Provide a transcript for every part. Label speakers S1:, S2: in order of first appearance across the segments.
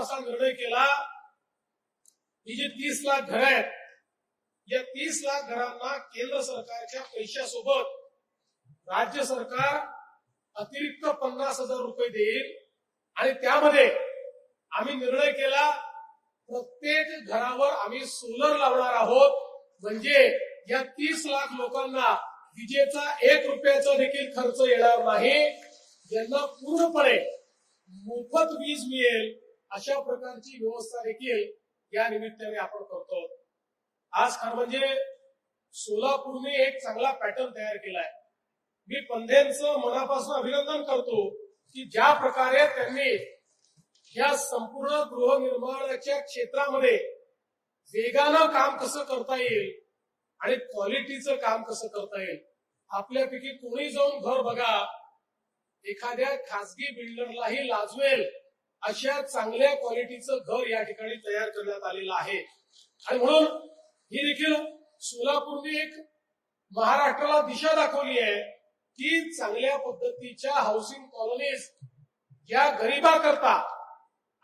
S1: असा निर्णय केला की जी 30 लाख घरं आहेत, या 30 लाख घरांना केंद्र सरकारच्या पैशासोबत राज्य सरकार अतिरिक्त 50,000 रुपये देईल आणि त्यामध्ये आम्ही निर्णय केला प्रत्येक घरावर आम्ही सोलर लावणार आहोत, म्हणजे या 30 लाख लोकांना विजेचा 1 रुपयाचा देखील खर्च येणार नाही, यांना पूर्णपणे मोफत वीज मिळेल अशा प्रकारची व्यवस्था देखील या निमित्ताने आपण करतो। आज खरं म्हणजे सोलापूरने एक चांगला पॅटर्न तयार केलाय। मी पंधेंचं मनापासून अभिनंदन करतो की ज्या प्रकारे त्यांनी या संपूर्ण गृहनिर्माणाच्या क्षेत्रामध्ये वेगानं काम कसं करता येईल आणि क्वालिटीचं काम कसं करता येईल। आपल्यापैकी कोणी जाऊन घर बघा, एखाद्या खासगी बिल्डरलाही लाजवेल अशा चांगल्या क्वालिटीचं घर या ठिकाणी तयार करण्यात आलेलं आहे। आणि म्हणून ही देखील सोलापूरने एक महाराष्ट्राला दिशा दाखवली आहे की चांगल्या पद्धतीच्या हाऊसिंग कॉलनीज या गरिबांकरता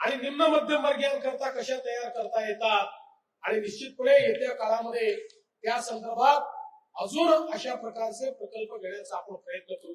S1: आणि निम्न मध्यम वर्गीयांकरता कशा तयार करता येतात आणि निश्चितपणे येत्या काळामध्ये त्या संदर्भात अजून अशा प्रकारचे प्रकल्प घेण्याचा आपण प्रयत्न करू।